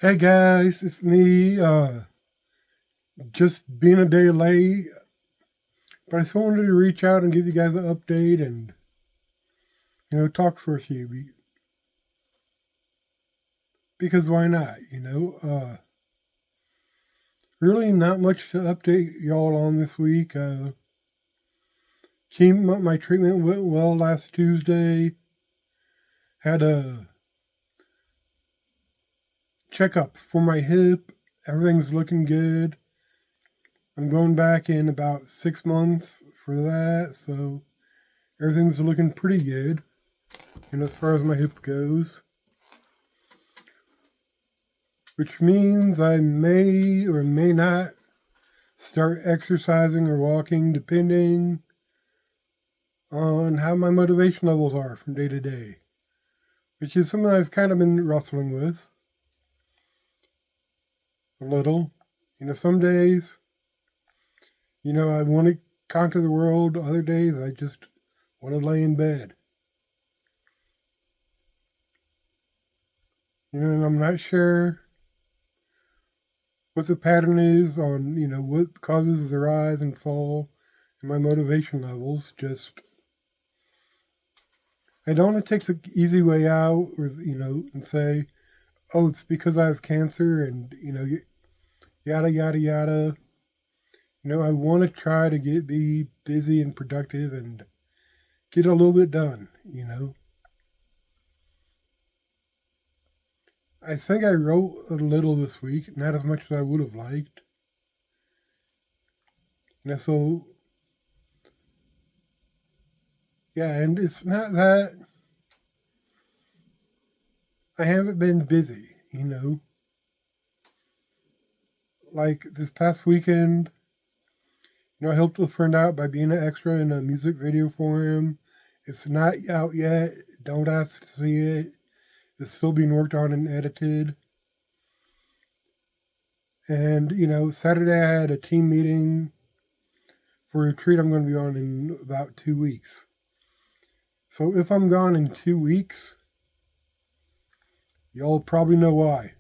Hey guys, it's me. Just being a day late, but I just wanted to reach out and give you guys an update and talk for a few because why not? Really not much to update y'all on this week. My treatment went well last Tuesday. Had a checkup for my hip. Everything's looking good. I'm going back in about 6 months for that, so everything's looking pretty good. And as far as my hip goes, which means I may or may not start exercising or walking depending on how my motivation levels are from day to day, which is something I've kind of been wrestling with a little. Some days, I want to conquer the world, other days, I just want to lay in bed. And I'm not sure what the pattern is on, what causes the rise and fall in my motivation levels. Just, I don't want to take the easy way out or, and say, oh, it's because I have cancer and, yada, yada, yada. I want to try to be busy and productive and get a little bit done. I think I wrote a little this week, not as much as I would have liked. So yeah, and it's not that I haven't been busy. Like this past weekend, I helped a friend out by being an extra in a music video for him. It's not out yet. Don't ask to see it. It's still being worked on and edited. And, Saturday I had a team meeting for a retreat I'm going to be on in about 2 weeks. So if I'm gone in 2 weeks, y'all probably know why.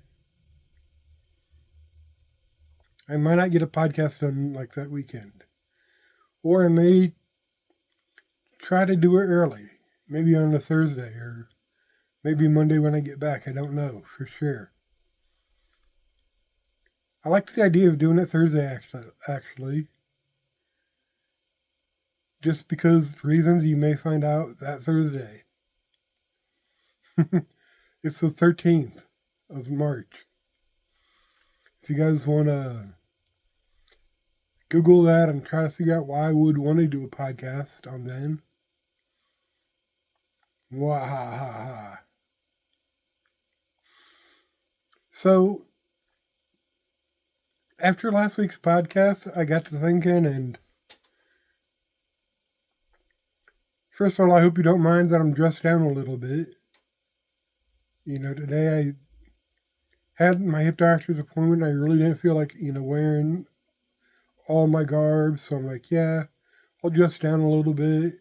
I might not get a podcast done like that weekend. Or I may try to do it early, maybe on a Thursday or maybe Monday when I get back. I don't know for sure. I like the idea of doing it Thursday, actually. Just because reasons you may find out that Thursday. It's the 13th of March. If you guys want to Google that and try to figure out why I would want to do a podcast on then. Wahaha. So, after last week's podcast, I got to thinking, and first of all, I hope you don't mind that I'm dressed down a little bit. Today I had my hip doctor's appointment. I really didn't feel like, wearing all my garb. So I'm like, yeah, I'll dress down a little bit.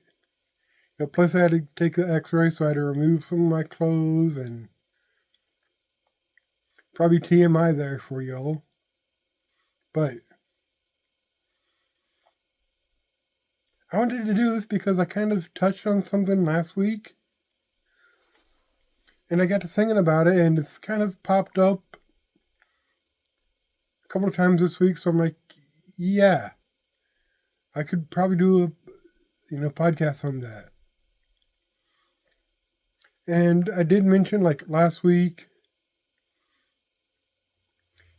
Plus I had to take an x-ray, so I had to remove some of my clothes and probably TMI there for y'all. But I wanted to do this because I kind of touched on something last week. And I got to thinking about it, and it's kind of popped up a couple of times this week. So I'm like, yeah, I could probably do a podcast on that. And I did mention like last week,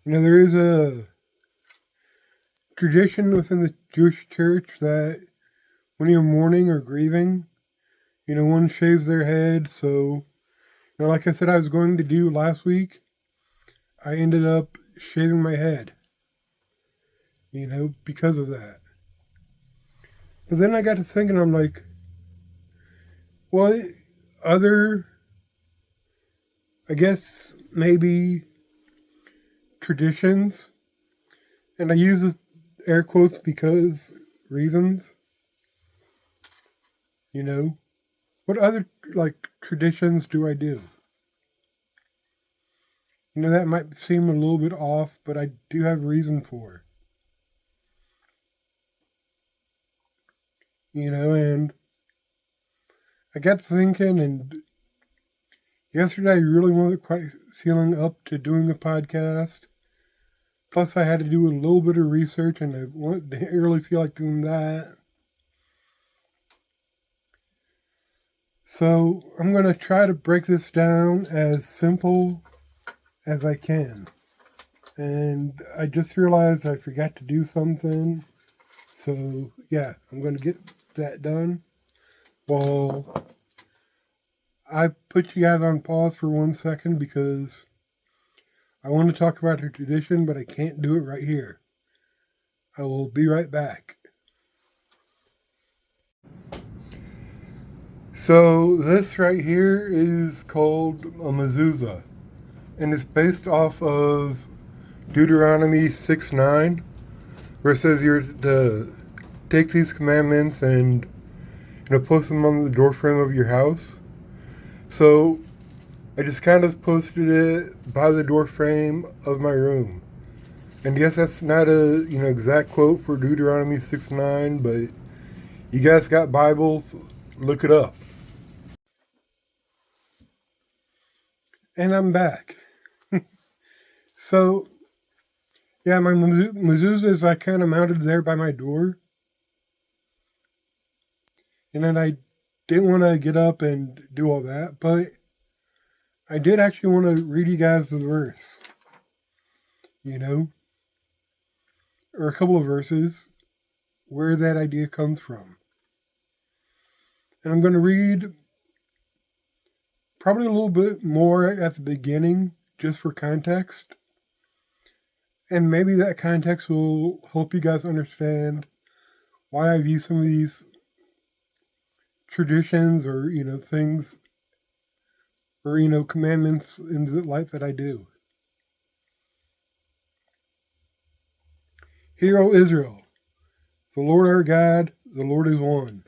there is a tradition within the Jewish church that when you're mourning or grieving, one shaves their head. So, like I said, I was going to do last week, I ended up shaving my head, because of that. But then I got to thinking, I'm like, well, other, I guess, maybe traditions, and I use air quotes because reasons, what other, like, traditions do I do? That might seem a little bit off, but I do have reason for and I got thinking, and yesterday I really wasn't quite feeling up to doing a podcast. Plus, I had to do a little bit of research, and didn't really feel like doing that. So, I'm going to try to break this down as simple as I can. And I just realized I forgot to do something. So, yeah, I'm going to get that done. Well, I put you guys on pause for 1 second because I want to talk about a tradition, but I can't do it right here. I will be right back. So this right here is called a mezuzah, and it's based off of Deuteronomy 6:9, where it says you're to take these commandments and post them on the doorframe of your house. So I just kind of posted it by the doorframe of my room. And yes, that's not a exact quote for Deuteronomy 6:9, but you guys got Bibles, look it up. And I'm back. So, yeah, my mezuzah is kind of mounted there by my door. And then I didn't want to get up and do all that, but I did actually want to read you guys the verse, or a couple of verses where that idea comes from. And I'm going to read probably a little bit more at the beginning just for context. And maybe that context will help you guys understand why I view some of these traditions or, things or, commandments in the light that I do. Hear, O Israel, the Lord our God, the Lord is one.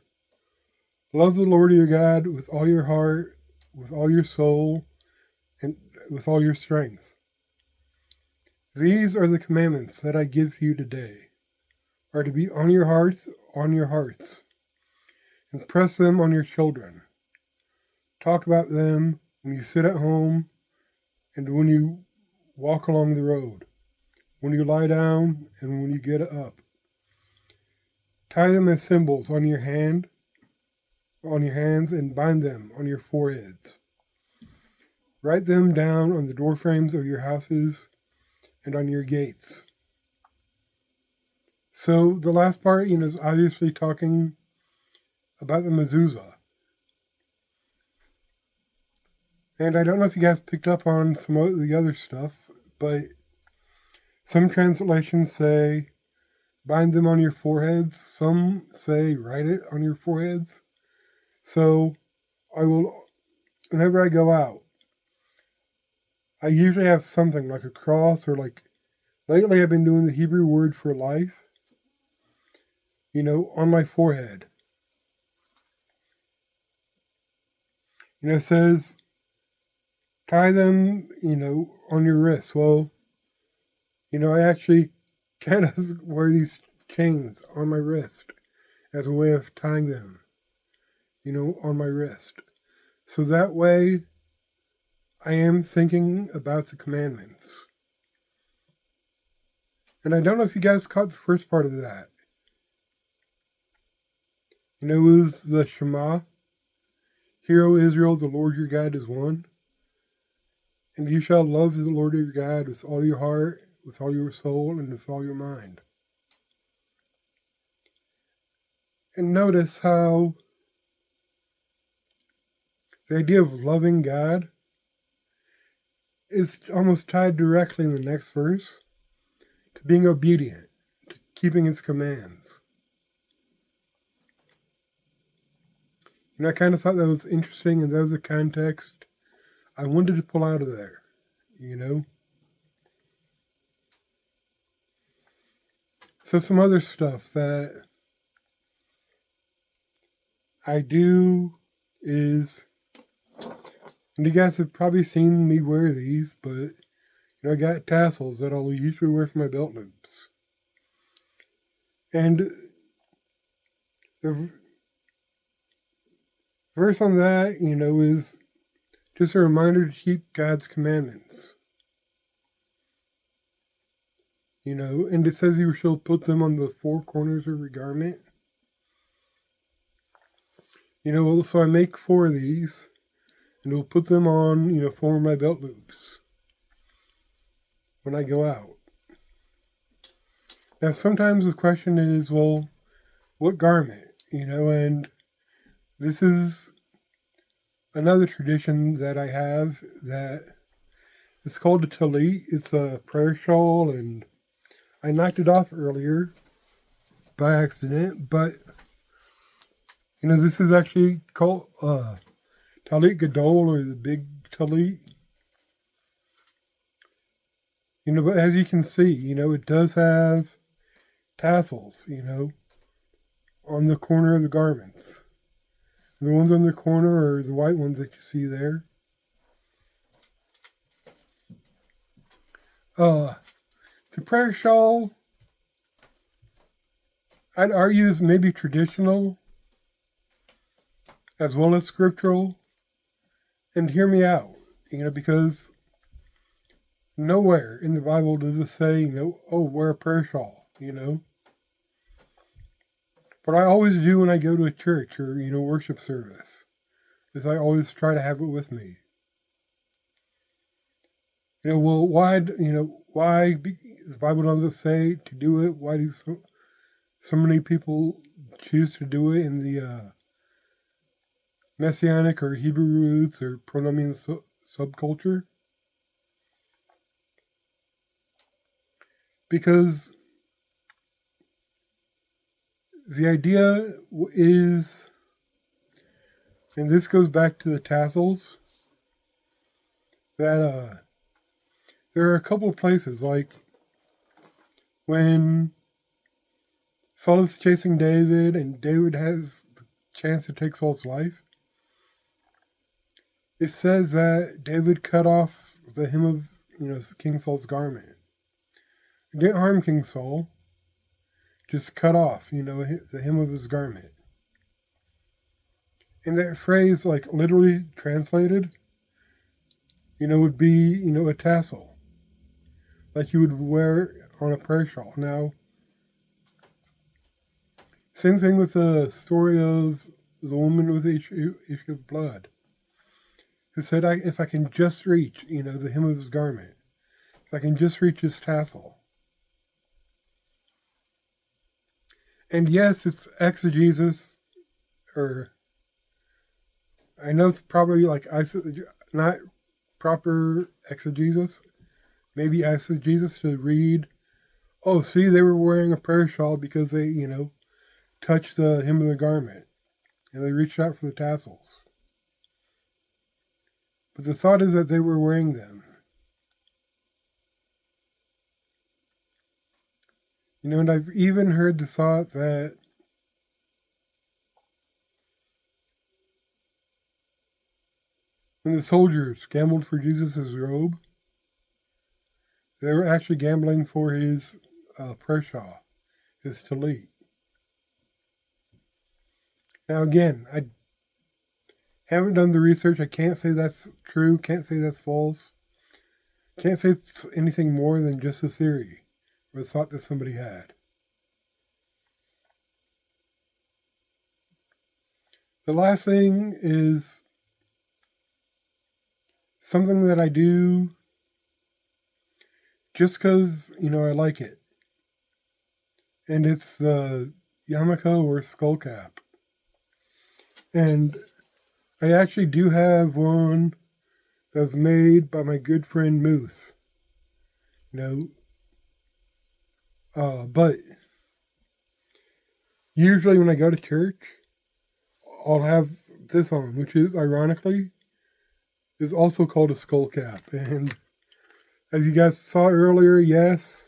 Love the Lord your God with all your heart, with all your soul, and with all your strength. These are the commandments that I give you today, are to be on your hearts, and press them on your children. Talk about them when you sit at home and when you walk along the road, when you lie down and when you get up. Tie them as symbols on your hands, and bind them on your foreheads. Write them down on the doorframes of your houses and on your gates. So the last part, is obviously talking about the mezuzah. And I don't know if you guys picked up on some of the other stuff, but some translations say bind them on your foreheads. Some say write it on your foreheads. So I will, whenever I go out, I usually have something like a cross or lately I've been doing the Hebrew word for life, on my forehead. It says tie them, on your wrists. Well, I actually kind of wear these chains on my wrist as a way of tying them, on my wrist. So that way I am thinking about the commandments. And I don't know if you guys caught the first part of that. It was the Shema. Hear, O Israel, the Lord your God is one. And you shall love the Lord your God with all your heart, with all your soul, and with all your mind. And notice how the idea of loving God is almost tied directly in the next verse to being obedient, to keeping his commands. I kind of thought that was interesting, and that was the context I wanted to pull out of there, So some other stuff that I do is, and you guys have probably seen me wear these, but I got tassels that I'll usually wear for my belt loops. And the verse on that, is just a reminder to keep God's commandments. And it says you shall put them on the four corners of your garment. So I make 4 of these, and we'll put them on, 4 of my belt loops when I go out. Now, sometimes the question is, well, what garment? And this is another tradition that I have that it's called a talit. It's a prayer shawl, and I knocked it off earlier by accident, but this is actually called talit gadol, or the big talit. But as you can see, it does have tassels, on the corner of the garments. The ones on the corner are the white ones that you see there. The prayer shawl, I'd argue, is maybe traditional as well as scriptural. And hear me out, because nowhere in the Bible does it say, wear a prayer shawl, But I always do when I go to a church or, worship service, is I always try to have it with me. Well, why the Bible doesn't say to do it? Why do so many people choose to do it in the Messianic or Hebrew roots or pronomian subculture? Because the idea is, and this goes back to the tassels, that there are a couple of places, like when Saul is chasing David and David has the chance to take Saul's life, it says that David cut off the hem of King Saul's garment. It didn't harm King Saul, just cut off the hem of his garment. And that phrase, like literally translated, would be a tassel, like you would wear on a prayer shawl. Now, same thing with the story of the woman with the issue of blood, who said, if I can just reach, the hem of his garment, if I can just reach his tassel. And yes, it's exegesis, or I know it's probably like not proper exegesis, maybe exegesis to read, oh, see, they were wearing a prayer shawl because they, touched the hem of the garment and they reached out for the tassels. But the thought is that they were wearing them. And I've even heard the thought that when the soldiers gambled for Jesus' robe, they were actually gambling for his prayer shawl, his talit. Now again, I haven't done the research. I can't say that's true, can't say that's false. Can't say it's anything more than just a theory or a thought that somebody had. The last thing is something that I do just because, I like it. And it's the yarmulke or skull cap. And I actually do have one that's made by my good friend Moose. But usually when I go to church, I'll have this on, which is ironically is also called a skull cap. And as you guys saw earlier, yes,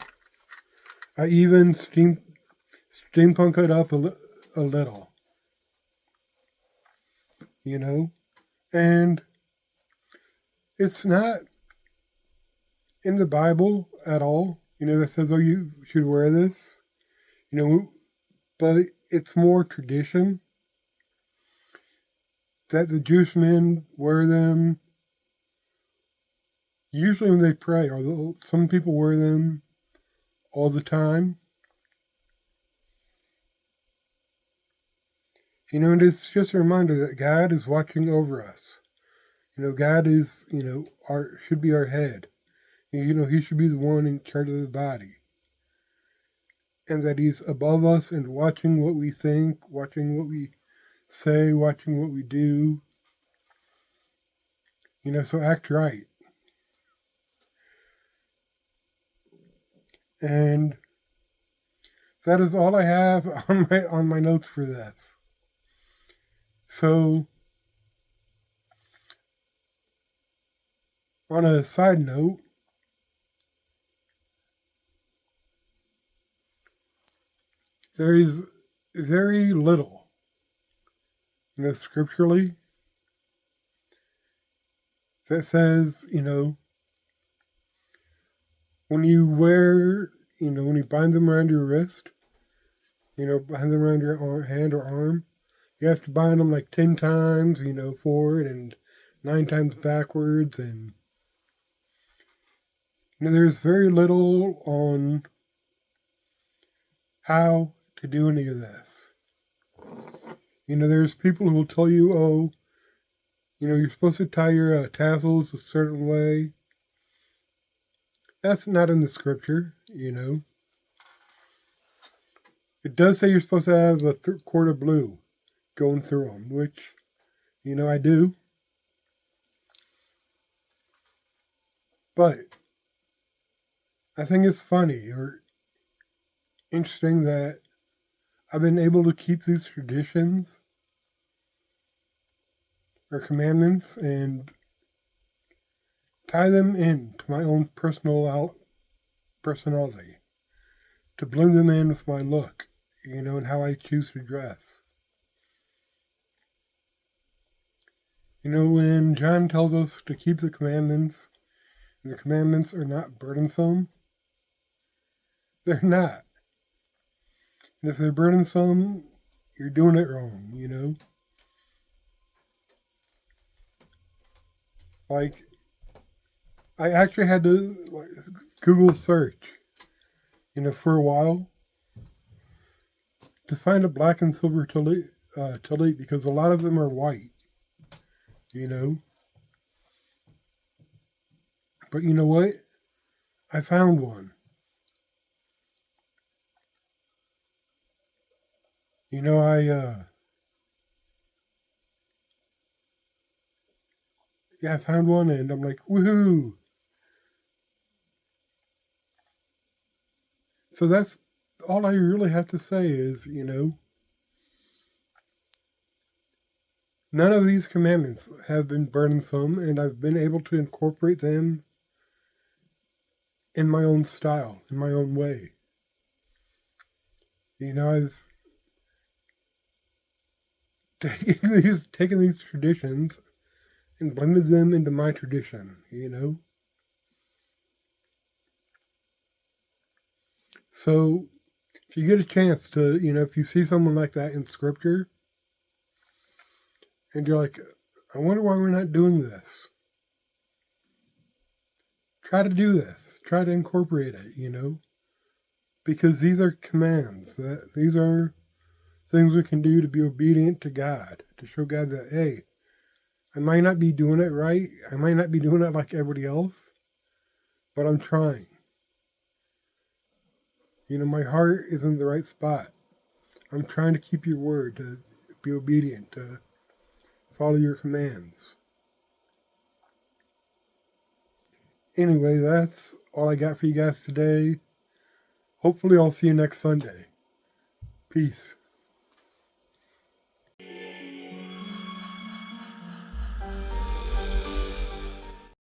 I even steampunk it up a little. And it's not in the Bible at all, that says, oh, you should wear this, but it's more tradition that the Jewish men wear them usually when they pray, although some people wear them all the time. And it's just a reminder that God is watching over us. God is, should be our head. He should be the one in charge of the body. And that he's above us and watching what we think, watching what we say, watching what we do. So act right. And that is all I have on my notes for this. So, on a side note, there is very little, scripturally that says, when you wear, when you bind them around your wrist, bind them around your hand or arm, you have to bind them like 10 times, forward and 9 times backwards. And, there's very little on how to do any of this. There's people who will tell you, oh, you're supposed to tie your tassels a certain way. That's not in the scripture, It does say you're supposed to have a quart of blue going through them, which, I do. But I think it's funny or interesting that I've been able to keep these traditions or commandments and tie them into my own personality, to blend them in with my look, and how I choose to dress. When John tells us to keep the commandments, and the commandments are not burdensome, they're not. And if they're burdensome, you're doing it wrong, Like, I actually had to Google search, for a while to find a black and silver tallit because a lot of them are white, But you know what? I found one. I found one and I'm like, woohoo! So that's all I really have to say is, none of these commandments have been burdensome, and I've been able to incorporate them in my own style, in my own way. I've taken these traditions and blended them into my tradition, So if you get a chance to, if you see someone like that in scripture and you're like, I wonder why we're not doing this. Try to do this. Try to incorporate it, because these are commands. These are things we can do to be obedient to God, to show God that, hey, I might not be doing it right. I might not be doing it like everybody else, but I'm trying. My heart is in the right spot. I'm trying to keep your word, to be obedient, to follow your commands. Anyway, that's all I got for you guys today. Hopefully, I'll see you next Sunday. Peace.